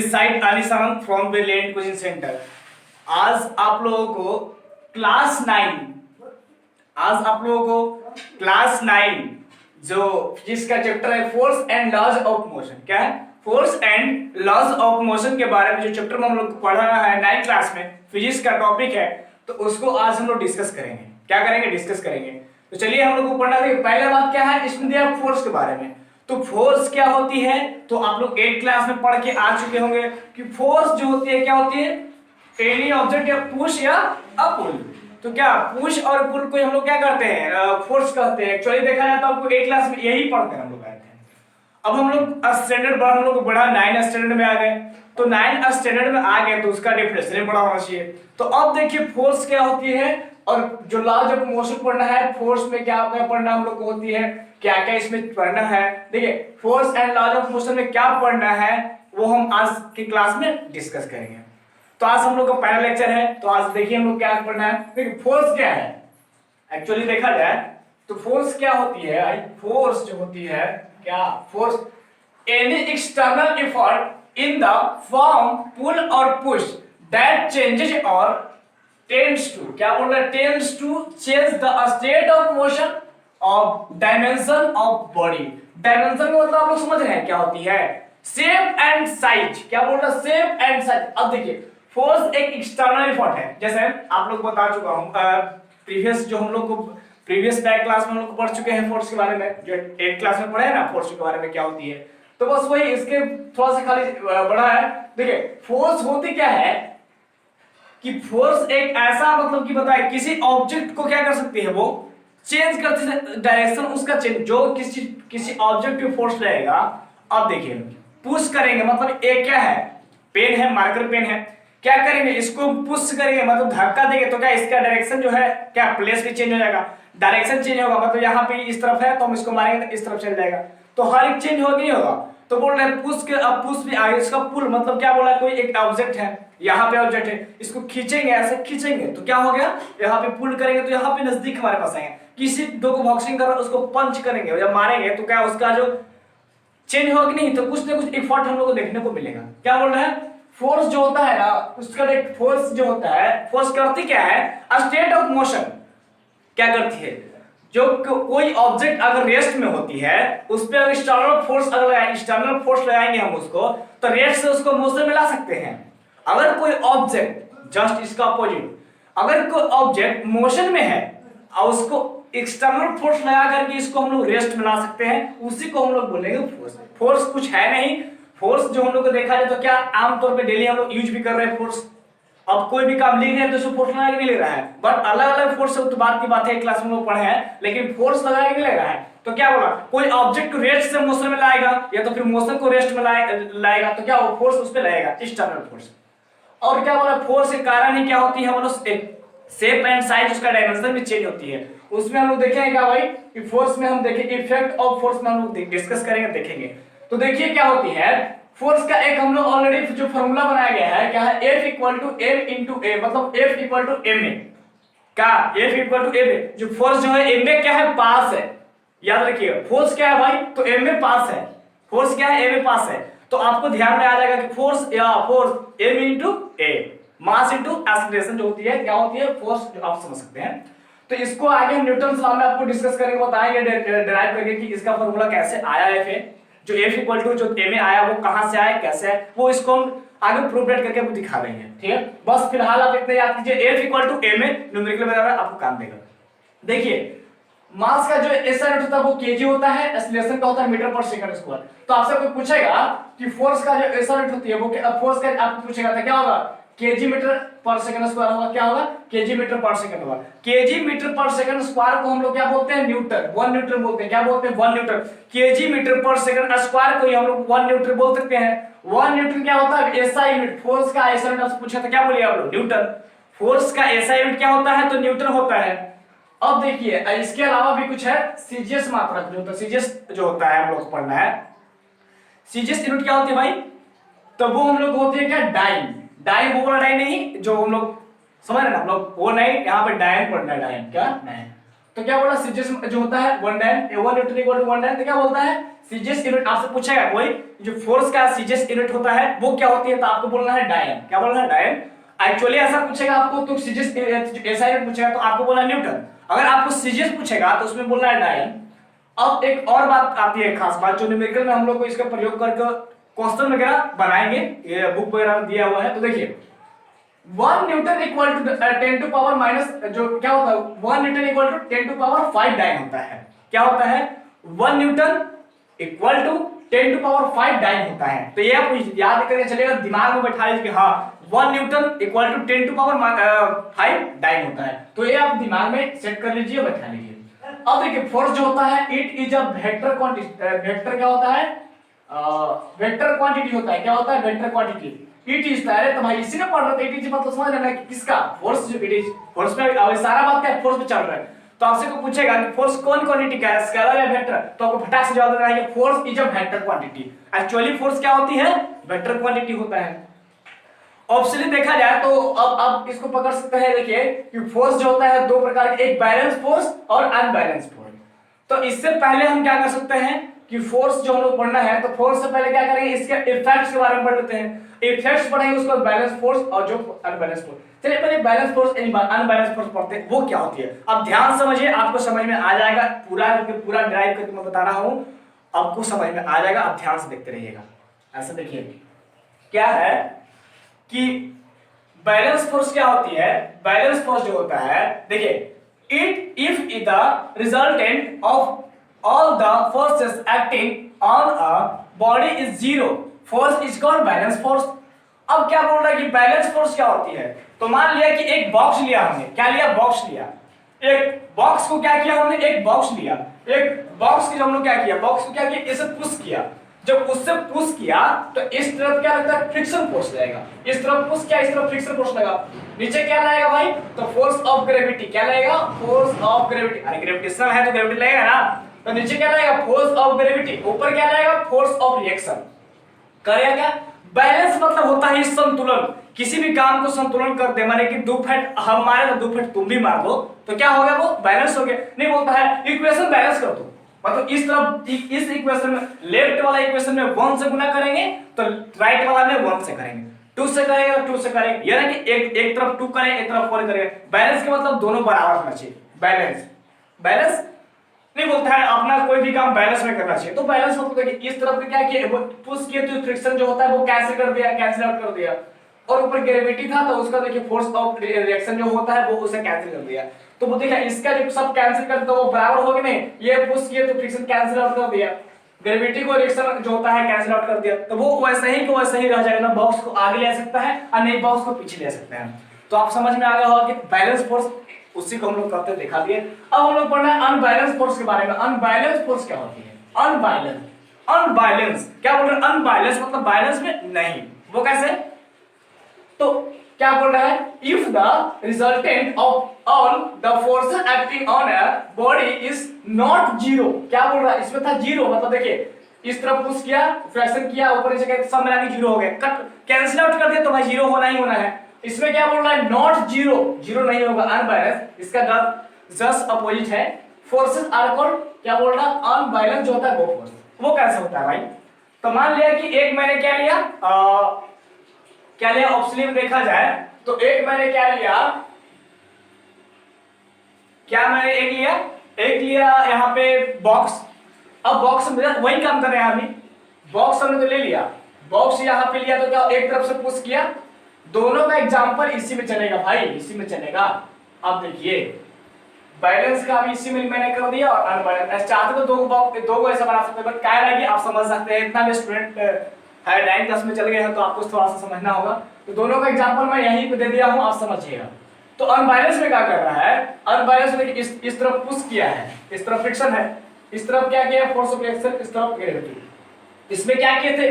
This side Anishan from brilliant coaching centre. आज आप लोगों को क्लास 9 आज आप लोगों को क्लास 9 जो जिसका चैप्टर है force and laws of motion. क्या है? Force and laws of motion के बारे में जो चैप्टर में हम लोग पढ़ रहा है 9th क्लास में, फिजिक्स का टॉपिक है, तो उसको आज हम लोग डिस्कस करेंगे। क्या करेंगे? डिस्कस करेंगे। तो चलिए हम लोग को पढ़ना है। पहला बात क्या है, इसमें दिया फोर्स के बारे में। तो फोर्स क्या होती है, तो आप लोग 8th क्लास में पढ़ के आ चुके होंगे कि फोर्स जो होती है क्या होती है, एनी ऑब्जेक्ट या पुश या पुल। तो क्या पुश और पुल को हम लोग क्या करते हैं, फोर्स कहते हैं। एक्चुअली देखा जाए तो आपको 8th क्लास में यही पढ़ते हैं हम लोग आए थे। अब हम लोग स्टैंडर्ड हम लोग बढ़ा 9 स्टैंडर्ड में आ गए। तो 9 स्टैंडर्ड में आ गए तो उसका डेफिनेशन बड़ा होना चाहिए। तो अब देखिए फोर्स क्या होती है और जो लॉज ऑफ मोशन पढ़ना है, फोर्स में क्या पढ़ना हम लोग को होती है, क्या क्या इसमें पढ़ना है। देखिए force and laws of motion में क्या पढ़ना है वो हम आज की क्लास में डिस्कस करेंगे। तो आज हम लोग का पहला लेक्चर है। तो आज देखिए हम लोग क्या पढ़ना है। देखिए फोर्स क्या है, एक्चुअली देखा जाए तो फोर्स क्या होती है भाई, फोर्स जो होती है क्या, force any external effort in the form pull or push that changes or tends to, क्या बोल रहा है, tends to change the state of motion of dimension of body. Dimension का मतलब आप लोग समझ रहे हैं क्या होती है, शेप एंड साइज। क्या बोल रहा है, शेप एंड साइज। अब देखिए फोर्स एक एक्सटर्नल एफर्ट है, जैसे आप लोग बता चुका हूं प्रीवियस जो हम लोग को प्रीवियस बैक क्लास में हम लोग पढ़ चुके हैं फोर्स के बारे में, जो 8th क्लास में पढ़े हैं ना फोर्स के बारे में क्या होती है। तो बस वही इसके थोड़ा सा खाली बड़ा है। देखिए फोर्स होती क्या है कि फोर्स एक ऐसा मतलब कि बताए किसी ऑब्जेक्ट को क्या कर सकती है, वो चेंज करती है डायरेक्शन उसका चेंज, जो किसी ऑब्जेक्ट पे फोर्स लगेगा। अब देखिए पुश करेंगे मतलब एक क्या है, पेन है, मार्कर पेन है, क्या करेंगे इसको पुश करेंगे मतलब धक्का देंगे तो क्या इसका डायरेक्शन जो है क्या प्लेस भी चेंज हो जाएगा, डायरेक्शन चेंज होगा। मतलब यहाँ पे इस तरफ है तो हम इसको मारेंगे तो इस तरफ चल जाएगा। तो हर एक चेंज होगा नहीं होगा। तो बोल रहे हैं पुश के, अब पुश भी आगे इसका पुल मतलब क्या बोला, कोई एक ऑब्जेक्ट है, यहाँ पे ऑब्जेक्ट है, इसको खींचेंगे ऐसे खींचेंगे तो क्या हो गया, यहाँ पे पुल करेंगे तो यहाँ पे नजदीक हमारे पास आएंगे। किसी दो को बॉक्सिंग कर रहा है उसको पंच करेंगे या मारेंगे तो क्या उसका जो चेंज होगा नहीं, तो कुछ ना कुछ एफर्ट हम लोग को देखने को मिलेगा। क्या बोल रहे हैं, फोर्स जो होता है ना उसका एक फोर्स जो होता है, फोर्स करती क्या है, स्टेट ऑफ मोशन क्या करती है, जो कोई ऑब्जेक्ट अगर रेस्ट में होती है उस पर एक्सटर्नल फोर्स अगर एक्सटर्नल फोर्स लगाएंगे हम उसको तो रेस्ट से उसको मोशन में ला सकते हैं। अगर कोई ऑब्जेक्ट जस्ट इसका अपोजिट, अगर कोई ऑब्जेक्ट मोशन में है और उसको एक्सटर्नल फोर्स लगा करके इसको हम लोग रेस्ट में ला सकते हैं, उसी को हम लोग बोलेंगे फोर्स। फोर्स कुछ है नहीं, फोर्स जो हम लोग को देखा जाए तो क्या आमतौर पे डेली हम लोग यूज भी कर रहे हैं फोर्स। अब कोई भी काम लिख रहे हैं तो उसको फोर्स लगा के नहीं ले रहा है, बट अलग अलग फोर्स तो बात की बात है, क्लास में लोग पढ़े हैं, लेकिन फोर्स लगा के नहीं ले रहा है। तो क्या बोला, कोई ऑब्जेक्ट को रेस्ट से मोशन में लाएगा या तो फिर मोशन को रेस्ट में लाएगा तो क्या वो फोर्स उस पर लगेगा, एक्सटर्नल फोर्स। और क्या बोला, फोर्स के कारण ही क्या होती है हमारे शेप एंड साइज, उसका डायमेंशन भी चेंज होती है। उसमें हम लोग देखेंगे क्या भाई कि फोर्स में हम देखेंगे इफेक्ट ऑफ फोर्स में हम लोग डिस्कस करेंगे, देखेंगे। तो देखिए क्या होती है फोर्स का एक हम लोग ऑलरेडी जो फॉर्मूला बनाया गया है क्या है, F equal to M into A, मतलब F equal to M A. क्या F equal to M A, जो फोर्स जो है एम ए क्या है, पास है। याद रखिए फोर्स क्या है भाई, तो एम ए पास है, फोर्स क्या है, एम ए पास है। तो आपको ध्यान में आ जाएगा कि फोर्स या फोर्स एम इंटू ए, मास इंटू एक्सीलरेशन जो होती है क्या होती है, फोर्स, जो आप समझ सकते हैं। तो इसको आगे हम न्यूटन लॉ में आपको डिस्कस करेंगे, बताएंगे डिराइव करके कि इसका फॉर्मूला कैसे आया है, जो F इक्वल टू जो एम ए आया वो कहां से आया कैसे है, वो इसको हम आगे प्रूव करके आपको दिखा देंगे। ठीक है, बस फिलहाल आप इतना याद कीजिए F equal to M A, numerical में आपको काम देगा। देखिए मास का जो SI यूनिट होता है वो केजी होता है, एक्सीलरेशन का होता है मीटर पर सेकंड स्क्वायर। तो आपसे कोई पूछेगा कि फोर्स का जो SI यूनिट होती है वो फोर्स का आपको पूछेगा था क्या होगा, केजी मीटर पर सेकंड स्क्वायर होगा। क्या होगा, केजी मीटर पर सेकंड होगा। केजी मीटर पर सेकंड स्क्वायर को हम लोग क्या बोलते हैं, न्यूटन, 1 न्यूटन बोलते हैं। क्या बोलते हैं, 1 न्यूटन। केजी मीटर पर सेकंड स्क्वायर को ही हम लोग 1 न्यूटन बोल सकते हैं। 1 न्यूटन क्या होता है, एसआई यूनिट। फोर्स का एसआई यूनिट आपसे पूछा था, क्या बोलिए आप लोग, न्यूटन। फोर्स का एसआई यूनिट क्या होता है, तो न्यूटन होता है। अब देखिए इसके अलावा भी कुछ है, सीजीएस मात्रक जो होता है, सीजीएस जो होता है हम लोग को पढ़ना है। सीजीएस यूनिट क्या होती है भाई, तो वो हम लोग होती है क्या, डाइन। डाइन वो वाला डाइन नहीं जो हम लोग समझ रहे ना हम लोग, वो नहीं, यहाँ पे डाइन पढ़ना है, डाइन क्या डाइन। तो क्या बोला सीजीएस जो होता है 1 डायन, 1 न्यूटन इक्वल टू 1 डायन, तो क्या बोलता है सीजीएस यूनिट। आपसे पूछेगा कोई जो फोर्स का सीजीएस यूनिट होता है वो क्या होती है, तो आपको बोलना है डायन। क्या बोलना है डायन। एक्चुअली ऐसा पूछेगा आपको तो सीजीएस ऐसा यूनिट पूछेगा तो आपको बोलना है न्यूटन। अगर आपको सीजीएस पूछेगा तो उसमें बोलना है डायन। अब एक और बात आती है, खास बात, जो न्यूमेरिकल में हम लोग को इसका प्रयोग करके क्वेश्चन वगैरह बनाएंगे, ये बुक वगैरह में दिया हुआ है। तो देखिए 1 newton equal to 10 to power minus, जो क्या होता है 1 newton equal to 10 to power 5 dyne होता है। क्या होता है 1 newton equal to 10 to power 5 dyne होता है। तो ये आप याद करके चलेगा, दिमाग में बैठा लीजिए कि हाँ 1 newton equal to 10 to power 5 dyne होता है। तो ये आप दिमाग में सेट कर लीजिए, बैठा लीजिए। अब देखिए फोर्स जो होता है it is a vector quantity. Vector क्या होता है, वेक्टर क्वांटिटी होता है। क्या होता है वेक्टर क्वांटिटी। इट इज, अरे तो भाई इसी में पढ़ रहे थे, इट इज मतलब समझ लेना कि किसका फोर्स, जो इट इज फोर्स में सारा बात क्या फोर्स पे चल रहा है। तो आपसे को पूछेगा कि फोर्स कौन क्वांटिटी का है, स्केलर या वेक्टर, तो आपको फटाक से जवाब देना है कि force is a vector quantity. Actually force क्या होती है वेक्टर क्वांटिटी होता है। ऑप्शनली देखा जाए तो अब आप इसको पकड़ सकते हैं। देखिए कि फोर्स जो होता है दो प्रकार के, एक बैलेंस फोर्स और अनबैलेंस फोर्स। तो इससे पहले हम क्या कर सकते हैं कि फोर्स जो हम लोग पढ़ना है, तो फोर्स से पहले क्या करेंगे इसके इफेक्ट्स के बारे में पढ़ लेते हैं। इफेक्ट्स पढ़ेंगे, उसके बाद बैलेंस फोर्स और जो अनबैलेंस फोर्स। चलिए पहले बैलेंस फोर्स अनबैलेंस फोर्स पढ़ते हैं, वो क्या होती है। अब ध्यान समझिए, आपको समझ में आ जाएगा, पूरा ड्राइव करके मैं बता रहा हूं, आपको समझ में आ जाएगा। आप ध्यान से देखते रहिएगा। ऐसा देखिए क्या है कि बैलेंस फोर्स क्या होती है। बैलेंस फोर्स जो होता है, देखिए if the resultant of all the forces acting on a body is zero, force is called balance force। अब क्या बोल रहा है कि बैलेंस फोर्स क्या होती है। तो मान लिया कि एक बॉक्स लिया हमने, क्या लिया बॉक्स लिया, एक बॉक्स को क्या किया हमने, एक बॉक्स लिया, एक बॉक्स की हम लोग क्या किया, बॉक्स को क्या किया, इसे पुश किया। जब उससे पुश किया तो इस तरफ क्या लगता है फ्रिक्शन फोर्स लगेगा, इस तरफ पुश किया, इस तरफ फ्रिक्शन फोर्स लगा, नीचे क्या लगेगा भाई, तो फोर्स ऑफ ग्रेविटी। क्या लगेगा फोर्स ऑफ ग्रेविटी, अरे ग्रेविटेशनल है तो ग्रेविटी लगेगा ना, तो नीचे क्या लगेगा फोर्स ऑफ ग्रेविटी, ऊपर क्या लगेगा फोर्स ऑफ रिएक्शन। करेगा क्या, बैलेंस मतलब होता है संतुलन। किसी भी काम को संतुलन कर दे, माने कि 2 फीट हम मारे तो 2 फीट तुम भी मार दो, तो क्या हो गया वो बैलेंस हो गया। नहीं बोलता है इक्वेशन बैलेंस कर दो, मतलब इस तरफ इस इक्वेशन में, लेफ्ट वाला इक्वेशन में 1 से गुना करेंगे तो राइट वाला में 1 से करेंगे, 2 से करेंगे तो 2 से करेंगे, यानी कि एक तरफ 2 करें, एक तरफ 4 करेंगे। बैलेंस के मतलब दोनों बराबर होना चाहिए। बैलेंस नहीं बोलता है अपना कोई भी काम बैलेंस में करना चाहिए। तो बैलेंस मतलब देखिए इस तरफ क्या किया, पुश किया तो फ्रिक्शन जो होता है वो कैंसिल कर दिया, कैंसिल आउट कर दिया, और ऊपर ग्रेविटी था तो उसका देखिए फोर्स ऑफ रिएक्शन जो होता है वो उसे कैंसिल कर दिया। तो वो देखिए इसका जब सब कैंसिल कर तो वो बराबर हो गए नहीं, ये पुश किया तो फ्रिक्शन कैंसिल आउट कर दिया, ग्रेविटी को रिएक्शन जो होता है कैंसिल आउट कर दिया, तो वो वैसे ही को वैसे ही रह जाएगा ना, बॉक्स को आगे ले सकता है और नहीं बॉक्स को पीछे ले सकते हैं। तो आप समझ में आ गया होगा कि बैलेंस फोर्स उसी को हम लोग करते दिखा दिए। अब हम लोग पढ़ना है अनबैलेंस फोर्स के बारे में। अनबैलेंस फोर्स क्या होती है, अनबैलेंस क्या बोल रहे हैं, अनबैलेंस मतलब बैलेंस में नहीं, वो कैसे, तो क्या बोल रहा है, if the resultant of all the forces acting on a body is not zero. क्या बोल रहा है, इसमें था जीरो, मतलब देखिए इस तरफ पुश किया, फ्रैक्शन किया, ऊपर नीचे किया, सब मिला के जीरो हो गया, कट कैंसिल आउट कर दिया तो भाई जीरो होना ही होना है। इसमें क्या बोल रहा है, नॉट जीरो, जीरो नहीं होगा, अनबैलेंस, इसका जस्ट अपोजिट है। फोर्सेस आर कॉल्ड, क्या बोल रहा है, अनबैलेंस जो होता है वो फोर्स। वो कैसे होता है भाई, तो मान लिया कि एक मैंने क्या लिया, क्या लिया ऑप्शनली में देखा जाए तो एक मैंने क्या लिया, मैंने एक लिया यहाँ पे बॉक्स। अब बॉक्स में वही काम कर रहे हैं अभी, बॉक्स हमने तो ले लिया, बॉक्स यहाँ पे लिया तो क्या एक तरफ से पुश किया, दोनों का एग्जांपल इसी में चलेगा भाई, इसी में चलेगा। अब देखिए बैलेंस का भी इसी में मैंने कर दिया और अनबैलेंस चाहते तो दो को ऐसा बना सकते हैं, बट क्या है कि आप समझ सकते हैं, इतना भी स्टूडेंट है 9 क्लास में चल गए हैं तो आपको थोड़ा सा समझना होगा। तो दोनों का एग्जांपल मैं यहीं पे दे दिया हूं, आप समझिएगा। तो अनबैलेंस में क्या कर रहा है, अनबैलेंस में इस तरफ पुश किया है, इस तरफ फ्रिक्शन है, इस तरफ क्या किया फोर्स ऑफ रिएक्शन, इस तरफ ग्रेविटी। इसमें क्या किए थे,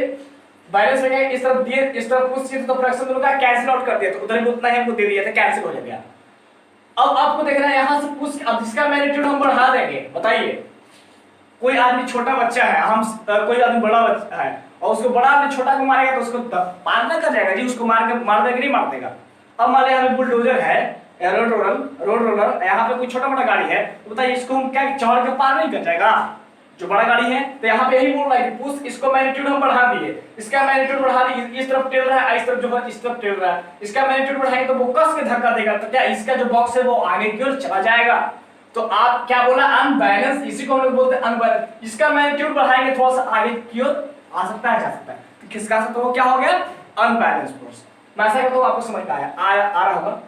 बैलेंस में क्या इस तरफ दिए, इस तरफ पुश किए तो फ्रैक्शन दोनों का कैंसिल आउट कर दिया, तो उधर भी उतना ही हमको दे दिया था, कैंसिल हो गया। अब आपको देखना है यहां से पुश, अब इसका मैग्नीट्यूड हम बढ़ा देंगे। बताइए कोई आदमी छोटा बच्चा है, हम कोई आदमी बड़ा बच्चा है और उसको बड़ा आदमी छोटा को मारेगा तो उसको मारना कर जाएगा जी, उसको मार देगा नहीं मार देगा। अब मान लिया हमें बुलडोजर है रोड रोलर, यहाँ पे कोई छोटा मोटा गाड़ी है तो बताइए इसको हम क्या चढ़ के पार नहीं कर जाएगा, जो बड़ा गाड़ी है। तो यहाँ पे यही बोल रहा है कि पुश, इसको मैग्नीट्यूड हम बढ़ा दिए, इसका मैग्नीट्यूड बढ़ा दिए, इस तरफ टेल रहा है, इस तरफ जो है इस तरफ टेल रहा है, इसका मैग्नीट्यूड बढ़ाएंगे तो वो कस के धक्का देगा, तो क्या इसका जो बॉक्स है वो आगे की ओर चला जाएगा। तो आप क्या बोला, अनबैलेंस, इसी को हम लोग बोलते हैं अनबैलेंस। इसका मैग्नीट्यूड बढ़ाएंगे थोड़ा सा आगे की ओर आ सकता है, जा सकता है, तो किसका, तो वो क्या हो गया, अनबैलेंस फोर्स। मैं ऐसा कहता हूं आपको समझ में आ रहा होगा।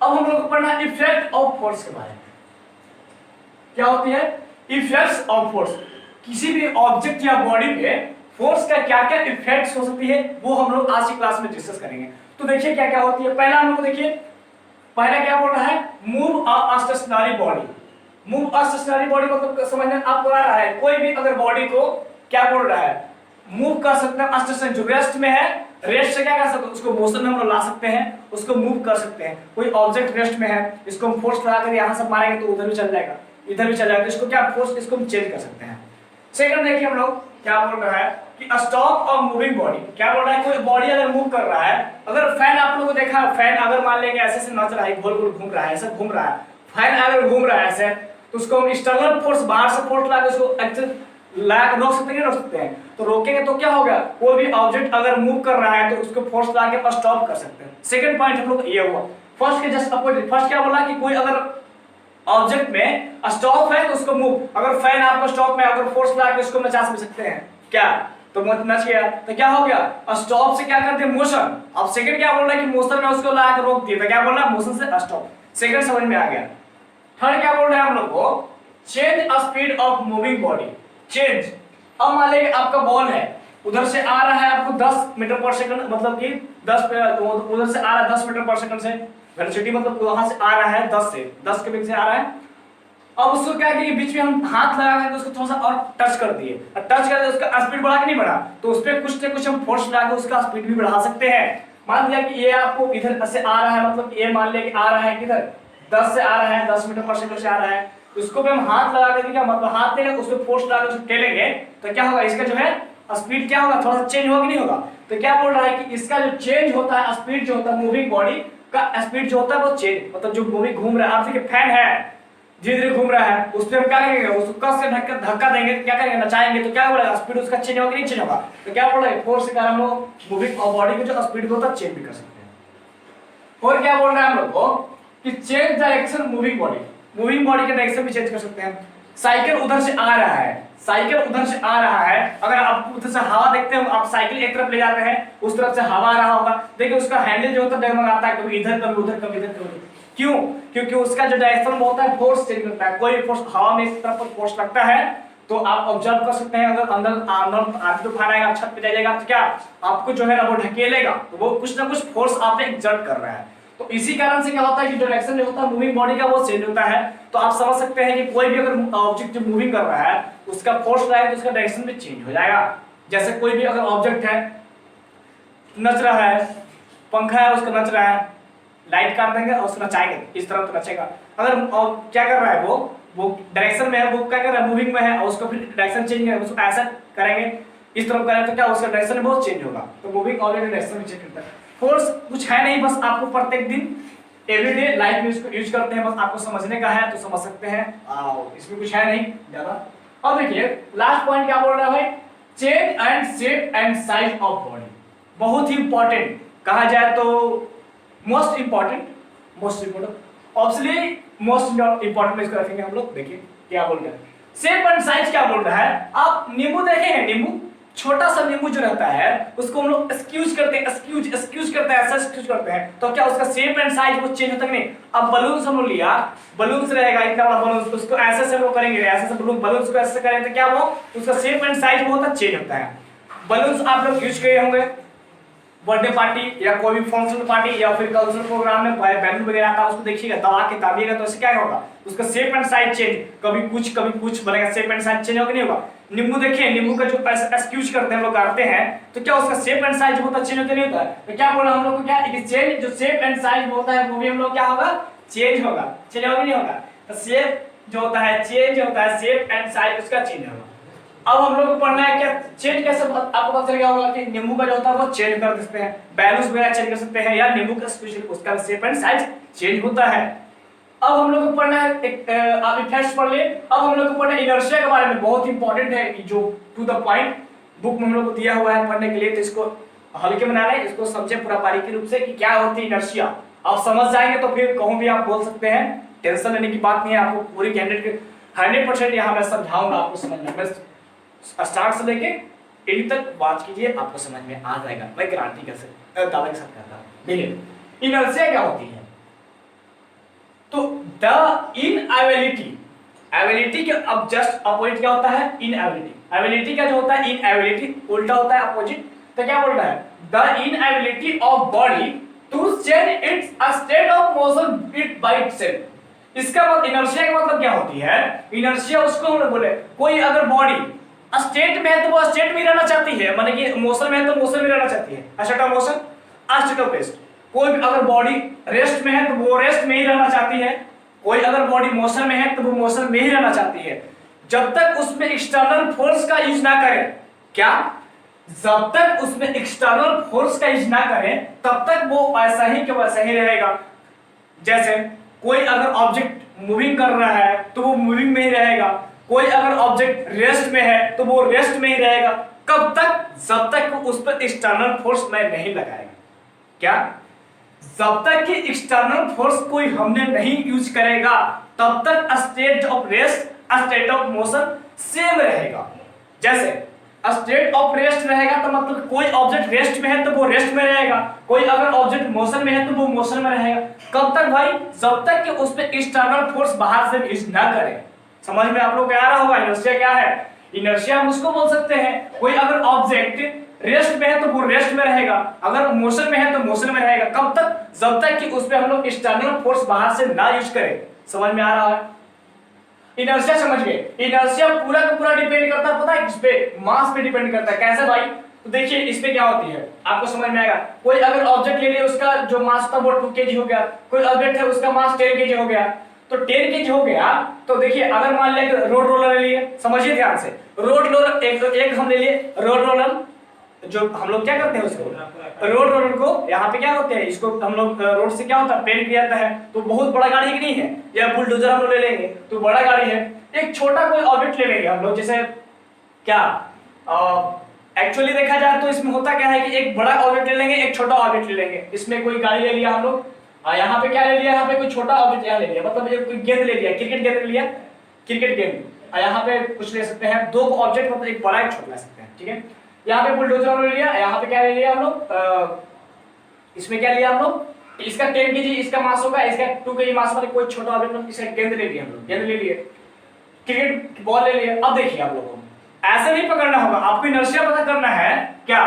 अब हम लोग को पढ़ना है इफेक्ट ऑफ फोर्स के बारे में। क्या होती है इफेक्ट्स ऑफ फोर्स, किसी भी ऑब्जेक्ट या बॉडी पे फोर्स का क्या क्या इफेक्ट्स हो सकती है वो हम लोग आज की क्लास में डिस्कस करेंगे। तो देखिए क्या क्या होती है। पहला हम लोग देखिए, पहला क्या बोल रहा है, move a stationary body. Move a stationary body मतलब समझना आपको आ रहा है, कोई भी अगर बॉडी को क्या बोल रहा है, मूव कर सकते हैं, स्टेशन जो रेस्ट में है, रेस्ट से क्या कर सकते हैं, उसको मोशन में हम लोग ला सकते हैं, उसको मूव कर सकते हैं। कोई ऑब्जेक्ट रेस्ट में है, इसको हम फोर्स लगाकर यहां से मारेंगे तो उधर भी चल जाएगा, इधर भी चल जाएगा, तो इसको क्या फोर्स, इसको हम चेंज कर सकते हैं। सेकंड देखिए हम लोग क्या बोल रहा है कि स्टॉप ऑफ मूविंग बॉडी। क्या बोल रहा है, कोई बॉडी अगर मूव कर रहा है, अगर फैन आप लोगों को देखा, फैन अगर मान लेंगे ऐसे से नच रहा है, गोल गोल घूम रहा है, ऐसे घूम रहा है, फैन अगर घूम रहा है ऐसे, तो उसको हम एक्सटर्नल फोर्स, बाहर से फोर्स लाकर उसको लाके रोक सकते हैं, रोक सकते हैं। तो रोकेंगे तो क्या होगा, कोई भी ऑब्जेक्ट अगर मूव कर रहा है तो उसको फोर्स लाके स्टॉप कर सकते हैं। सेकंड पॉइंट हम लोग ये हुआ। फर्स्ट के जस्ट अपोजिट, फर्स्ट क्या बोला कि कोई अगर ऑब्जेक्ट में स्टॉप है तो उसको मूव, अगर फैन आपका स्टॉप में अगर फोर्स लगा के उसको नचा सकते हैं क्या, तो नच गया, तो क्या हो गया, स्टॉप से क्या करते हैं, मोशन। अब सेकंड क्या बोल रहा है कि मोशन में उसको लगा के रोक दिया, तो क्या बोल रहा है, मोशन से स्टॉप। सेकंड समझ में आ गया। थर्ड क्या बोल रहे हैं हम लोग को, change speed of moving body. Change, अब मान लीजिए आपका बॉल है, उधर से आ रहा है आपको 10 मीटर पर सेकंड, मतलब कि 10 उधर से आ रहा है 10 मीटर पर सेकंड से वेलोसिटी, मतलब वहां से आ रहा है 10 के वेग से आ रहा है। अब उसको क्या किया, बीच में हम हाथ लगा करके उसको थोड़ा सा और टच कर दिए, टच कर दिया, उसका स्पीड बढ़ा कि नहीं बढ़ा, तो उस पर कुछ ना कुछ हम फोर्स लगा के उसका स्पीड भी बढ़ा सकते हैं। मान लिया कि ये आपको इधर से आ रहा है, मतलब ये मान लिया कि आ रहा है किधर 10 से आ रहा है, 10 मीटर पर सेकंड से आ रहा है, उसको भी हम हाथ लगा करके क्या मतलब हाथ देंगे, उस पर फोर्स लगा के उसको टेलेंगे, तो क्या होगा, इसका जो है स्पीड क्या होगा, थोड़ा सा चेंज होगा कि नहीं होगा। तो क्या बोल रहा है कि इसका जो चेंज होता है, स्पीड जो होता है मूविंग बॉडी का स्पीड जो होता है वो चेंज, मतलब जो मूवी घूम रहा है, आप देखिए फैन है धीरे धीरे घूम रहा है, उस पर हम क्या करेंगे, उसको कस से धक्का देंगे, क्या करेंगे, नचाएंगे, तो क्या होगा, स्पीड उसका चेंज होगा कि नहीं चेंज होगा। तो क्या बोल रहा है, फोर्स के कारण हम लोग मूविंग बॉडी की जो स्पीड होता है चेंज भी कर सकते हैं। और क्या बोल रहा है हम लोग को कि change direction moving body, moving body का डायरेक्शन भी चेंज कर सकते हैं। साइकिल उधर से आ रहा है, साइकिल उधर से आ रहा है, अगर आप उधर से हवा देखते हो, आप साइकिल एक तरफ ले जाते हैं, उस तरफ से हवा आ रहा होगा, देखिए उसका हैंडल जो होता है डगमगाता है, कभी इधर कभी उधर कभी इधर कभी, क्यों, क्योंकि उसका जो डायरेक्शन होता है फोर्स चेंज करता है। कोई फोर्स हवा में इस तरफ फोर्स लगता है तो आप ऑब्जर्व कर सकते हैं, अगर अंदर आंधी तूफान आएगा, छत पे जाइएगा तो क्या आपको जो है ना वो ढकेलेगा, तो वो कुछ ना कुछ फोर्स आप पे एक्सर्ट कर रहा है। तो इसी कारण से क्या होता है कि डायरेक्शन जो होता है मूविंग बॉडी का वो चेंज होता है। तो आप समझ सकते हैं कि कोई भी अगर ऑब्जेक्ट जो मूविंग कर रहा है उसका फोर्स लगाए तो उसका डायरेक्शन भी चेंज हो जाएगा। जैसे कोई भी अगर ऑब्जेक्ट है, नच रहा है, पंखा है उसका नच रहा है, लाइट काट देंगे और उसको नचाएंगे, इस तरह तो नचेगा। अगर क्या कर रहा है वो डायरेक्शन में है, वो क्या कर रहा है मूविंग में है, और उसको फिर डायरेक्शन चेंज करेंगे, उसको ऐसा करेंगे, इस तरफ करें तो क्या उसका डायरेक्शन बहुत चेंज होगा। तो मूविंग ऑलरेडी डायरेक्शन भी चेंज करता है। फोर्स कुछ है नहीं, बस आपको प्रत्येक दिन एवरीडे लाइफ में इसको यूज करते हैं, बस आपको समझने का है तो समझ सकते हैं, इसमें कुछ है नहीं ज्यादा। अब देखिए लास्ट पॉइंट क्या बोल रहा है, change and shape and size of body. बहुत ही इंपॉर्टेंट कहा जाए तो most important obviously most important इसको रखेंगे हम लोग। देखिए क्या बोल रहा है, शेप एंड साइज क्या बोल रहा है। आप नींबू देखे हैं, नींबू छोटा सा नींबू जो रहता है उसको हम लोग स्क्यूज करते हैं, स्क्यूज करते हैं, ऐसा स्क्यूज करते हैं, तो क्या उसका शेप एंड साइज वो चेंज होता है कि नहीं। अब बलून हम लोग लिया, बलून रहेगा इतना बड़ा बलून, उसको ऐसे से हम लोग करेंगे, ऐसे से बलून को ऐसे करेंगे तो क्या वो उसका शेप एंड साइज बहुत अच्छा चेंज होता है। बलून्स आप लोग यूज किए होंगे बर्थडे पार्टी या कोई भी फंक्शन पार्टी या फिर कल्चरल प्रोग्राम में बैलून वगैरह आता है, उसको देखिएगा दबा के दाबिएगा तो इससे क्या होगा, उसका शेप एंड साइज चेंज, कभी कुछ बनेगा, शेप एंड साइज चेंज होगा नहीं होगा। नींबू देखिए, नींबू का जो स्क्यूज करते हैं हम लोग काटते हैं तो क्या उसका शेप एंड साइज बहुत चेंज होता नहीं होता है। तो क्या बोला हम लोग को, क्या चेंज जो शेप एंड साइज होता है वो भी हम लोग क्या होगा, चेंज होगा, चेंज होगा नहीं होगा। तो शेप जो होता है चेंज होता है, शेप एंड साइज उसका चेंज होगा। अब हम लोग को पढ़ना है क्या चेंज कैसे, आपको पता चल गया होगा कि नींबू का जो होता है वो चेंज कर सकते हैं, बैलेंस वगैरह चेंज कर सकते हैं, या नींबू का स्पेशली उसका शेप एंड साइज चेंज होता है। अब हम लोग को पढ़ना है एक आप इफेक्ट्स पढ़ लिए। अब हम लोग को पढ़ना है इनर्शिया के बारे में, बहुत इंपॉर्टेंट है जो टू द पॉइंट बुक में हम लोग को दिया हुआ है पढ़ने के लिए, तो इसको हल्के में ना लें, इसको समझे पूरा बारीकी रूप से कि क्या होती है इनर्शिया। आप समझ जाएंगे तो फिर कहूं भी आप बोल सकते हैं, टेंशन लेने की बात नहीं है। आपको पूरी 100% यहाँ मैं समझाऊंगा आपको समझ में, स्टार्ट से लेके एंड तक बात कीजिए, आपको समझ में आ जाएगा। मैं गारंटी कर सकता दावा के साथ कहता हूं। देखिए इनर्शिया क्या होती है, तो द इनएबिलिटी, एबिलिटी के अब जस्ट अपोजिट क्या होता है, इनएबिलिटी। एबिलिटी का जो होता है इनएबिलिटी उल्टा होता है अपोजिट, तो क्या बोल रहा है, the inability of body to change its state of motion it by itself. इसका मतलब इनर्शिया का मतलब क्या होती है, इनर्शिया उसको हम लोग बोले कोई अगर बॉडी स्टेट में है तो वो स्टेट में रहना चाहती है, माने कि मोशन में है तो मोशन में रहना चाहती है, state of motion state of rest. कोई भी अगर बॉडी रेस्ट में है तो वो रेस्ट में ही रहना चाहती है, कोई अगर बॉडी मोशन में है तो वो मोशन में ही रहना चाहती है, जब तक उसमें एक्सटर्नल फोर्स का यूज ना करें। क्या, जब तक उसमें एक्सटर्नल फोर्स का यूज ना करें तब तक वो ऐसा ही कि वैसा ही रहेगा। जैसे कोई अगर ऑब्जेक्ट मूविंग कर रहा है तो वो मूविंग में ही रहेगा, कोई अगर ऑब्जेक्ट रेस्ट में है तो वो रेस्ट में ही रहेगा। कब तक, जब तक वो उस पर एक्सटर्नल फोर्स में नहीं लगाएगा। क्या, जब तक कि एक्सटर्नल फोर्स कोई हमने नहीं यूज करेगा तब तक state of rest state of motion same रहेगा। जैसे स्टेट ऑफ रेस्ट रहेगा तो मतलब कोई ऑब्जेक्ट रेस्ट में है तो वो रेस्ट में रहेगा, कोई अगर ऑब्जेक्ट मोशन में है तो वो मोशन में रहेगा। कब तक भाई, जब तक कि उस पे एक्सटर्नल फोर्स बाहर से यूज ना करे। समझ में आप लोग आ रहा होगा इनर्शिया क्या है। इनर्शिया हम उसको बोल सकते हैं कोई अगर ऑब्जेक्ट रेस्ट में है तो वो रेस्ट में रहेगा, अगर मोशन में है तो मोशन में रहेगा। कब तक, जब तक कि उस पे हम लोग एक्सटर्नल फोर्स बाहर से ना यूज करें। समझ में आ रहा है, इनर्शिया समझ गए। इनर्शिया पूरा का पूरा डिपेंड करता है, पता है किस पे, मास पे डिपेंड करता है। कैसे भाई, तो देखिए इस पे क्या होती है आपको समझ में आएगा। कोई अगर ऑब्जेक्ट ले लिया उसका जो मास था वो 2 kg हो गया, कोई ऑब्जेक्ट है उसका मास 10 kg हो गया, तो 10 kg हो गया तो देखिए अगर मान लिया रोड रोलर ले लिए, समझिए ध्यान से, रोड रोलर एक हम ले लिए रोड रोलर, जो हम लोग क्या करते हैं उसको रोड रोलर को यहाँ पे क्या होते हैं, इसको हम लोग रोड से क्या होता है पेंट किया जाता है, तो बहुत बड़ा गाड़ी नहीं है, या बुलडोजर हम लोग ले लेंगे तो बड़ा गाड़ी है। एक छोटा कोई ऑब्जेक्ट ले लेंगे हम लोग, जैसे क्या एक्चुअली देखा जाए तो इसमें होता क्या है कि एक बड़ा ऑब्जेक्ट ले लेंगे एक छोटा ऑब्जेक्ट ले लेंगे। इसमें कोई गाड़ी ले लिया हम लोग, यहाँ पे क्या ले लिया, यहाँ पे कोई छोटा ऑब्जेक्ट यहाँ ले लिया, मतलब कोई गेंद ले लिया, क्रिकेट गेंद ले लिया, क्रिकेट गेंद, यहाँ पे कुछ ले सकते हैं, 2 ऑब्जेक्ट मतलब एक बड़ा एक छोटा ले सकते हैं, ठीक है। यहाँ पे बुलडोजर हम ले लिया, यहाँ पे क्या ले लिया हम लोग, इसमें क्या लिया हम लोग, इसका 10 kg इसका मास होगा, इसका 2 kg मास वाला कोई छोटा ऑब्जेक्ट, इसका गेंद ले लिया हम लोग, गेंद ले लिए, क्रिकेट बॉल ले लिया। अब देखिए आप लोगों को ऐसे नहीं पकड़ना होगा, आपको इनर्शिया पता करना है। क्या,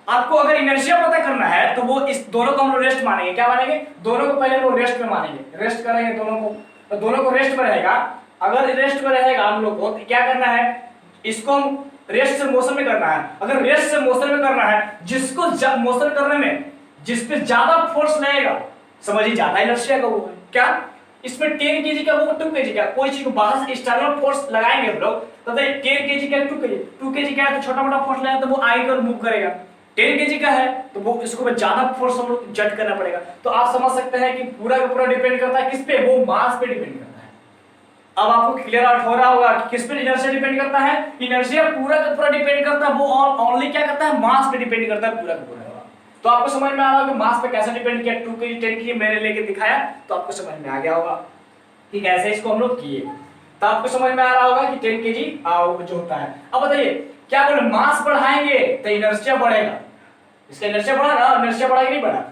आपको अगर इनर्शिया पता करना है तो वो इस दोनों को हम लोग रेस्ट मानेंगे। क्या मानेंगे, दोनों को पहले हम लोग रेस्ट में मानेंगे, रेस्ट करेंगे दोनों को, तो दोनों को रेस्ट में रहेगा। अगर रेस्ट में रहेगा हम लोग को तो क्या करना है, इसको हम रेस्ट से मोशन में करना है। अगर रेस्ट से मोशन में करना है, जिसको मोशन करने में जिस पे ज्यादा फोर्स लगेगा, समझिए ज्यादा इनर्शिया का वो है। क्या, इसमें 10 kg का वो 2 kg का, कोई चीज को बाहर से एक्सटर्नल फोर्स लगाएंगे हम लोग तो 10 kg का 2 kg का है तो छोटा मोटा फोर्स लगाएगा तो वो आएगा और मूव करेगा। 10 kg का है तो वो इसको ज्यादा फोर्स हम लोग जट करना पड़ेगा। तो आप समझ सकते हैं कि पूरा का पूरा डिपेंड करता है किस पे, वो मास पे डिपेंड करता है। अब आपको क्लियर आउट हो रहा होगा कि किस पे इनर्शिया डिपेंड करता है। इनर्शिया पूरा का पूरा डिपेंड करता है, वो ओनली क्या करता है, मास पे डिपेंड करता है पूरा का पूरा। तो आपको समझ में आ रहा होगा कि मास पे कैसे डिपेंड किया, 2 kg 10 kg मैंने लेके दिखाया तो आपको समझ में आ गया होगा कि कैसे इसको हम लोग किए। तो आपको समझ में आ रहा होगा कि 10 kg जो होता है। अब बताइए क्या बोले, मास बढ़ाएंगे तो इनर्शिया बढ़ेगा, इसका इनर्शिया बढ़ा ना, इनर्शिया बढ़ा कि नहीं बढ़ा।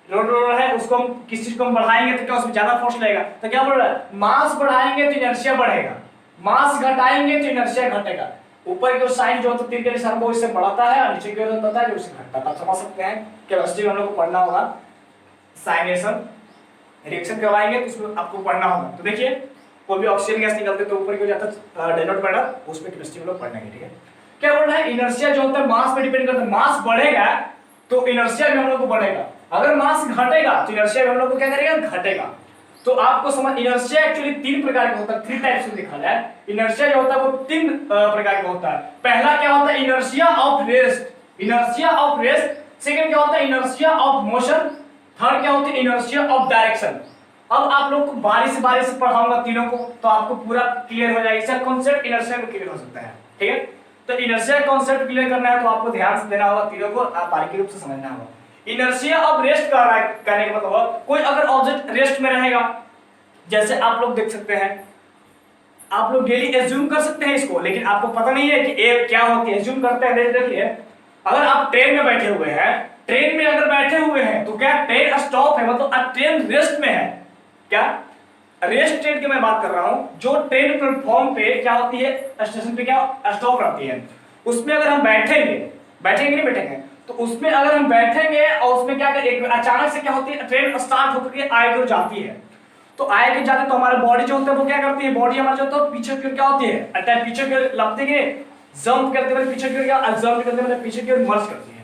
रोड रोलर है उसको हम किसी चीज को हम बढ़ाएंगे तो क्या उसमें ज्यादा फोर्स लगेगा, तो क्या बोल रहा है, मास बढ़ाएंगे तो इनर्शिया बढ़ेगा, मास घटाएंगे तो इनर्शिया घटेगा। ऊपर के साइन जो होता है तीर के निशान वो इससे बढ़ाता है और नीचे की ओर होता है जो इससे घटता है। आप समझ सकते हैं केमिस्ट्री में हम लोग को पढ़ना होगा, साइनेशन रिएक्शन करवाएंगे तो उसमें आपको पढ़ना होगा। तो देखिए कोई भी ऑक्सीजन गैस निकलते तो ऊपर की ओर जाता है डेनोट पैडल, उसमें केमिस्ट्री में लोग पढ़ेंगे, ठीक है। क्या बोल रहा है, इनर्शिया जो होता है मास पे डिपेंड करता है, मास बढ़ेगा तो इनर्शिया भी हम लोग को बढ़ेगा, अगर मास घटेगा तो इनर्शिया भी हम लोग को क्या करेगा, घटेगा। तो आपको समझ, इनर्शिया एक्चुअली 3 प्रकार का होता है, 3 टाइप्स में देखा जाए। इनर्शिया जो होता है वो 3 प्रकार का होता है। पहला क्या होता है, inertia of rest, inertia of rest. Second क्या होता है, इनर्शिया ऑफ मोशन। थर्ड क्या होती है, इनर्शिया ऑफ डायरेक्शन। अब आप लोग को बारी से पढ़ाऊंगा तीनों को, तो आपको पूरा क्लियर हो जाएगा। इसका कॉन्सेप्ट इनर्शिया में क्लियर हो सकता है, ठीक है। तो इनर्शिया कॉन्सेप्ट क्लियर करना है तो आपको ध्यान से देना होगा, तीनों को आप बारीकी रूप से समझना होगा। इनर्शिया ऑफ रेस्ट कर रहा है, कहने का मतलब कोई अगर ऑब्जेक्ट रेस्ट में रहेगा, जैसे आप लोग देख सकते हैं, आप लोग डेली एज्यूम कर सकते हैं इसको, लेकिन आपको पता नहीं है कि ए क्या होती है। एज्यूम करते हैं, देखिए अगर आप ट्रेन में बैठे हुए हैं, ट्रेन में अगर बैठे हुए हैं तो क्या ट्रेन स्टॉप है, मतलब ट्रेन रेस्ट में है। क्या रेस्ट ट्रेन की मैं बात कर रहा हूं, जो ट्रेन प्लेटफॉर्म पे क्या होती है, स्टेशन पे क्या स्टॉप रहती है, उसमें अगर हम बैठेंगे नहीं बैठेंगे, तो उसमें अगर हम बैठेंगे और उसमें क्या करें, अचानक से क्या होती है, ट्रेन स्टार्ट होकर के आगे और जाती है, तो आगे जाते तो हमारी बॉडी जो होता है वो क्या करती है, बॉडी हमारा जो होता है पीछे की ओर क्या होती है, अटैक पीछे की ओर लगती है, जंप करते हुए पीछे की ओर, क्या जंप करते हुए पीछे की ओर मर्ज करती है।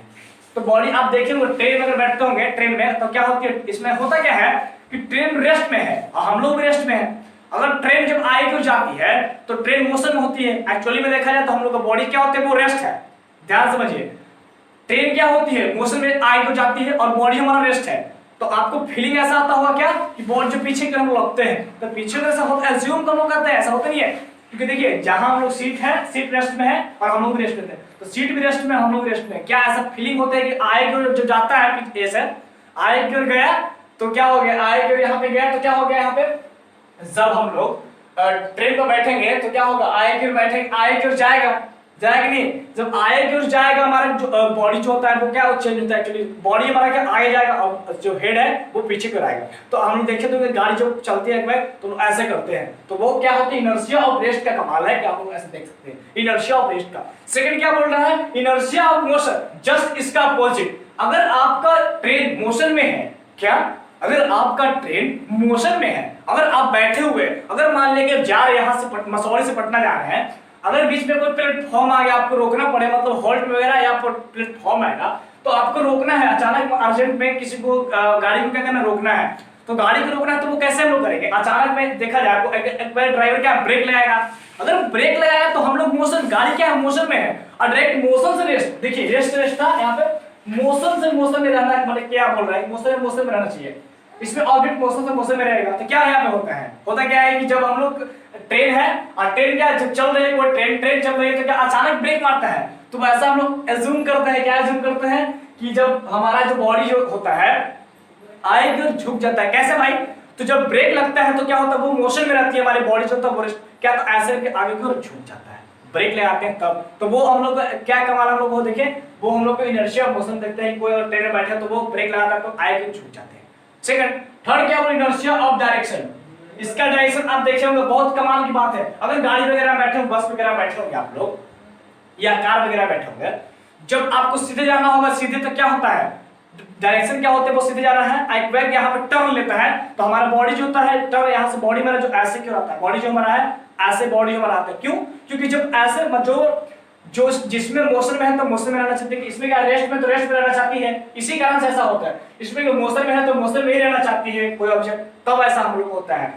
तो बॉडी आप देखेंगे ट्रेन में अगर बैठते होंगे ट्रेन में, तो क्या होती है, इसमें होता क्या है कि ट्रेन रेस्ट में है और हम लोग भी रेस्ट में हैं। अगर ट्रेन जब आगे को जाती है तो ट्रेन मोशन में होती है। एक्चुअली में देखा जाए तो हम लोग का बॉडी क्या होती है, वो रेस्ट है। ध्यान समझिए, ट्रेन क्या होती है, मोशन में आगे को जाती है और बॉडी हमारा रेस्ट है। तो आपको फीलिंग ऐसा आता होगा क्या कि बॉडी जो पीछे की हम लगते हैं, तो पीछे ऐसा होता है, एज्यूम हम लोग करते हैं, ऐसा होता नहीं है। क्योंकि देखिए जहां हम लोग सीट है, सीट रेस्ट में है और हम लोग भी रेस्ट में हैं, तो सीट भी रेस्ट में, हम लोग रेस्ट में। क्या ऐसा फीलिंग होता है कि आगे जो जाता है ऐसे आगे की ओर गया तो क्या हो गया, आगे की ओर यहाँ पे गया तो क्या हो गया, यहाँ पे जब हम लोग ट्रेन पर बैठेंगे तो क्या होगा, आगे की ओर बैठेंगे, आगे की ओर जाएगा नहीं, जब आगे की ओर जाएगा हमारा जो बॉडी जो होता है वो क्या चेंज होता है, एक्चुअली बॉडी हमारा क्या आगे जाएगा और जो हेड है वो पीछे की ओर आएगा। तो हम देखे तो गाड़ी जो चलती है तो ऐसे करते हैं, तो वो क्या होती है, इनर्शिया ऑफ रेस्ट का कमाल है कि आप लोग ऐसे देख सकते हैं, इनर्शिया ऑफ रेस्ट का। सेकंड क्या बोल रहा है, इनर्शिया ऑफ मोशन, जस्ट इसका अपोजिट। अगर आपका ट्रेन मोशन में है, क्या अगर आपका ट्रेन मोशन में है, अगर आप बैठे हुए, अगर मान लेंगे जा रहे यहाँ से मसौरी से पटना जा रहे हैं, अगर बीच में कोई प्लेटफॉर्म आ गया, आपको रोकना पड़े, मतलब हॉल्ट वगैरह या प्लेटफॉर्म आएगा तो आपको रोकना है, अचानक अर्जेंट में किसी को गाड़ी को क्या करना, रोकना है। तो गाड़ी को रोकना है तो वो कैसे हम लोग करेंगे, अचानक में देखा जाए एक बार ड्राइवर क्या ब्रेक लगाएगा, अगर ब्रेक लगाया तो हम लोग मोशन, गाड़ी क्या है मोशन में है और डायरेक्ट मोशन से रेस्ट, देखिए रेस्ट था यहाँ पे, मोशन से मोशन में रहना, मतलब क्या बोल रहा है, मोशन में रहना चाहिए, इसमें ऑब्जेक्ट मोशन से मोशन में रहेगा। तो क्या यहाँ पे होता क्या है कि जब हम लोग ट्रेन है और ट्रेन क्या जब चल रही है, वो ट्रेन चल रही है तो क्या अचानक ब्रेक मारता है, तो वैसा हम लोग एज्यूम करते हैं, क्या एज्यूम करते हैं कि जब हमारा जो बॉडी जो होता है आगे झुक जाता है। कैसे भाई, तो जब ब्रेक लगता है तो क्या होता है, वो मोशन में रहती है हमारी बॉडी जो होता है, क्या तो ऐसे करके आगे की ओर झुक जाता है, ब्रेक लगाते हैं तब। तो वो हम लोग क्या कमाल, हम लोग वो देखें, वो हम लोग को इनर्शिया मोशन देखते हैं, कोई ट्रेन में बैठे तो वो ब्रेक लगाता है तो आगे झुक जाते हैं। सेकंड, थर्ड क्या बोले, इनर्शिया ऑफ डायरेक्शन। इसका डायरेक्शन आप देखे होंगे, बहुत कमाल की बात है। अगर गाड़ी वगैरह बैठे हो, बस वगैरह बैठे होंगे आप लोग या कार वगैरह बैठे होंगे, जब आपको सीधे जाना होगा, सीधे तो क्या होता है, डायरेक्शन क्या होता है, वो सीधे जाना है, एक बैग यहाँ पे टर्न लेता है तो हमारा बॉडी जो होता है टर्न, यहाँ से बॉडी मेरा जो ऐसे क्यों आता है, बॉडी जो हमारा है ऐसे बॉडी हमारा आता है, क्यों, क्योंकि जब ऐसे जो जिसमें मोशन में है तो मोशन में रहना चाहती है, इसमें क्या रेस्ट में तो रेस्ट में रहना चाहती है, इसी कारण से ऐसा होता है। इसमें मोशन में है तो मोशन में ही रहना चाहती है कोई ऑब्जेक्ट, तब ऐसा हम लोग होता है।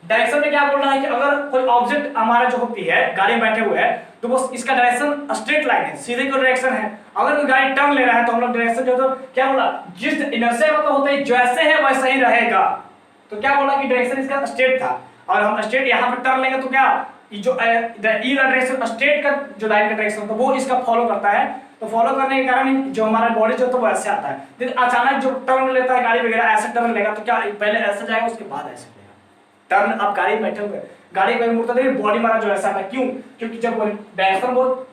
डायरेक्शन में क्या बोल रहा है कि अगर कोई ऑब्जेक्ट हमारा जो होती है, गाड़ी में बैठे हुए हैं तो वो इसका डायरेक्शन स्ट्रेट लाइन है, सीधे की डायरेक्शन है। अगर कोई गाड़ी टर्न ले रहा है तो हम लोग डायरेक्शन जो तो क्या बोला, जिस इनर्शिया का तो होता है जैसे है वैसा ही रहेगा, तो क्या बोला कि डायरेक्शन इसका स्ट्रेट था और हम स्ट्रेट यहाँ पे टर्न लेंगे तो क्या जो ई डायरेक्शन स्ट्रेट का जो लाइन का डायरेक्शन तो वो इसका फॉलो करता है, तो फॉलो करने के कारण जो हमारा बॉडी जो तो वो ऐसे आता है। फिर अचानक जो टर्न लेता है गाड़ी वगैरह ऐसे टर्न लेगा तो क्या पहले ऐसे जाएगा उसके बाद ऐसे लेगा टर्न। आप गाड़ी में बैठे हुए, गाड़ी में मुड़ता देखिए बॉडी हमारा जो ऐसा आता है, क्यों, क्योंकि जब डायरेक्शन वो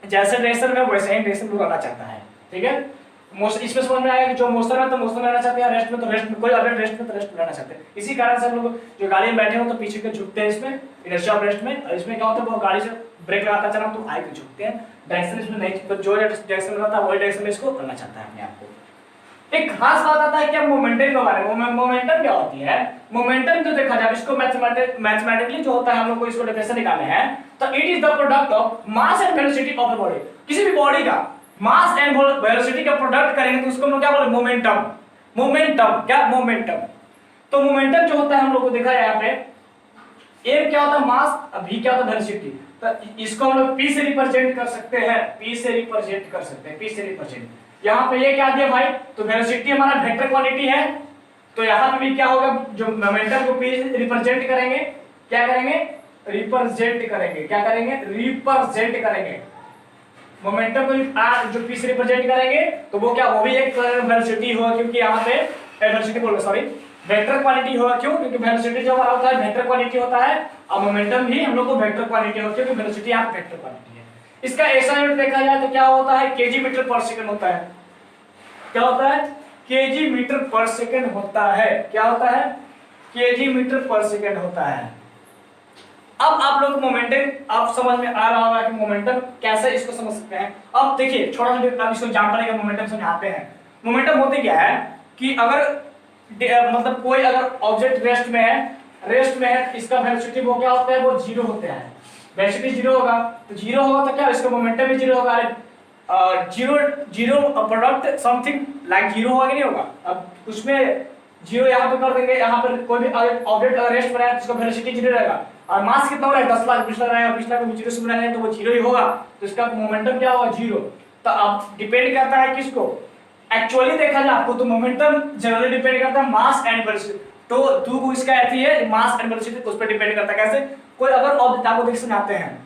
जैसे डायरेक्शन में वैसे ही डायरेक्शन में रहना चाहता है, ठीक है। इसमें समझ में आएगा कि जो मोशन में तो मोशन में रहना चाहते हैं, रेस्ट में तो रेस्ट में, कोई अगर रेस्ट में तो रेस्ट में रहना चाहते हैं। इसी कारण से हम लोग जो गाड़ी में बैठे हो तो पीछे के झुकते हैं, इसमें इनर्शिया ऑफ रेस्ट में, और इसमें क्या होता है वो गाड़ी से ब्रेक लगाता चला तो आगे झुकते हैं, डायरेक्शन इसमें नहीं, तो जो डायरेक्शन में रहता है वही डायरेक्शन में इसको करना चाहता है अपने आप को। एक खास बात आता है क्या मोमेंटम के बारे में। मोमेंटम क्या होती है, मोमेंटम जो देखा जाए इसको मैथमेटिकली जो होता है हम लोग को इसको डेफिनेशन निकालने हैं, तो it is the product of mass and velocity of the body. किसी भी बॉडी का मास एंड वेलोसिटी का प्रोडक्ट करेंगे तो उसको हम लोग क्या बोले, मोमेंटम। मोमेंटम क्या, मोमेंटम। तो मोमेंटम जो होता है हम लोग को देखा है यहाँ पे, ए क्या होता है मास, बी क्या होता है वेलोसिटी। तो इसको हम लोग पी से रिप्रेजेंट कर सकते हैं, पी से रिप्रेजेंट कर सकते हैं, पी से रिप्रेजेंट। यहाँ पे ये क्या दिया भाई, तो वेलोसिटी हमारा वेक्टर क्वांटिटी है, तो यहाँ पे भी क्या होगा, जो मोमेंटम को पी से रिप्रेजेंट करेंगे, क्या करेंगे, रिप्रेजेंट करेंगे, क्या करेंगे, रिप्रेजेंट करेंगे मोमेंटम को जो पी से रिप्रेजेंट करेंगे, तो वो क्या, वो भी एक वेलोसिटी होगा, क्योंकि यहाँ पे वेलोसिटी बोल सॉरी वेक्टर क्वांटिटी होगा। क्यों, क्योंकि वेलोसिटी जो हमारा होता है वेक्टर क्वांटिटी होता है, और मोमेंटम भी हम लोग को वेक्टर क्वांटिटी होती है, क्योंकि वेलोसिटी यहाँ वेक्टर क्वांटिटी है। इसका ऐसा यूनिट देखा जाए तो क्या होता है, केजी मीटर पर सेकंड होता है। क्या होता है, केजी मीटर पर सेकंड होता है। क्या होता है, केजी मीटर पर सेकंड होता है। अब आप लोग मोमेंटम आप समझ में आ रहा होगा कि मोमेंटम कैसे इसको समझ सकते हैं। अब देखिए छोटा सा इसको एग्जांपल का मोमेंटम समझाते हैं। मोमेंटम होते क्या है कि अगर मतलब कोई अगर ऑब्जेक्ट रेस्ट में है, इसका वेलोसिटी वो क्या होता है, वो जीरो होते हैं, वेलोसिटी जीरो होगा, तो जीरो होगा तो क्या इसका मोमेंटम भी जीरो होगा। Zero product something like zero होगा कि नहीं होगा। अब उसमें जीरो यहाँ पे कर देंगे, यहाँ पर कोई भी ऑब्जेक्ट अगर रेस्ट में है तो इसका वेलोसिटी जीरो रहेगा, और मास कितना हो रहा है 10 लाख 20 लाख रहेगा, 20 लाख को जीरो से मिला है तो वो जीरो ही होगा, तो इसका मोमेंटम क्या होगा, जीरो। तो अब डिपेंड करता है किसको, एक्चुअली देखा जाए आपको तो मोमेंटम जनरली डिपेंड करता है मास एंड वेलोसिटी। तो दो को इसका ऐसी है मास एंड वेलोसिटी, उस पर डिपेंड करता है। कैसे, कोई अगर ऑब्जेक्ट आपको देख समझाते हैं,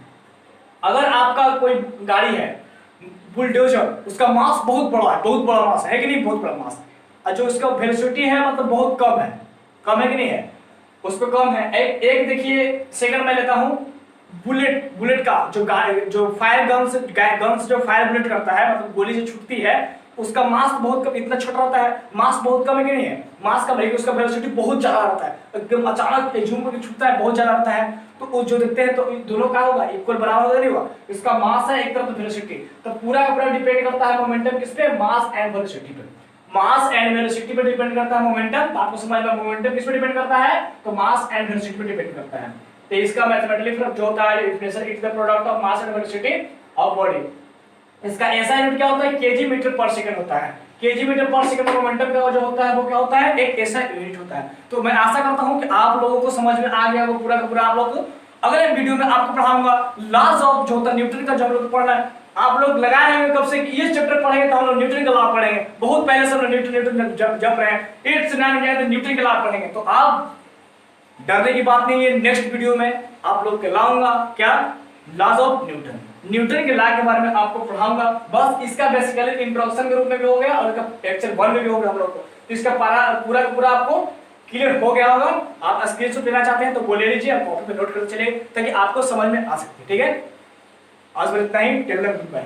अगर आपका कोई गाड़ी है बुलडोजर, उसका मास बहुत बड़ा है, बहुत बड़ा मास है कि नहीं, बहुत बड़ा मास, और जो उसका वेलोसिटी है मतलब बहुत कम है, कम है कि नहीं है, उसको कम है। एक देखिए सेकंड में लेता हूं, बुलेट का जो फायर गन्स जो फायर बुलेट करता है, मतलब गोली जो छूटती है, उसका मास बहुत कम, इतना छोटा रहता है, मास बहुत कम है कि नहीं है, मास कम है, उसका वेलोसिटी बहुत ज्यादा रहता है, एकदम अचानक झूम करके छूटता है, बहुत ज्यादा रहता है। तो वो जो देखते हैं तो दोनों का होगा इक्वल, बराबर होगा नहीं होगा, इसका मास है एक तरफ तो वेलोसिटी, तो पूरा का पूरा डिपेंड करता है मोमेंटम किस पे, मास एंड वेलोसिटी पे। मास एंड वेलोसिटी पे डिपेंड करता है मोमेंटम। आपको समझ में, मोमेंटम किस पे डिपेंड करता है, तो मास एंड वेलोसिटी पे डिपेंड करता है। तो इसका मैथमेटिकली प्रूफ जो होता है expression is the product of mass and velocity of body. इसका ऐसा यूनिट क्या होता है, केजी मीटर पर सेकंड होता है। केजी मीटर पर सेकंड मोमेंटम का जो होता है वो क्या होता है, एक ऐसा यूनिट होता है। तो मैं आशा करता हूं कि आप लोगों को समझ में आ गया वो पूरा का पूरा। आप लोग अगले वीडियो में आपको पढ़ाऊंगा लॉज ऑफ जो होता है न्यूटन का, जो हम लोग पढ़ना है। आप लोग लगाए हैं कब से कि ये चैप्टर पढ़ेंगे तो हम लोग न्यूटन का लॉ पढ़ेंगे, बहुत पहले से हम लोग न्यूटन जब रहे हैं 8 से 9 में तो न्यूटन के लॉ पढ़ेंगे। तो आप डरने की बात नहीं है, नेक्स्ट वीडियो में आप लोग के लाऊंगा क्या, लॉज ऑफ न्यूटन, न्यूटन के लॉ के बारे में आपको पढ़ाऊंगा। बस इसका बेसिकली इंट्रोडक्शन के रूप में भी हो गया और इसका एक्चुअल 1 में भी हो गया हम लोग को, तो इसका पूरा पूरा आपको क्लियर हो गया होगा। आप स्क्रीनशॉट लेना चाहते हैं तो वो ले लीजिए, आप कॉपी पे नोट करते चलिए ताकि आपको समझ में आ सके। ठीक है, आज बस इतना ही, टेबल में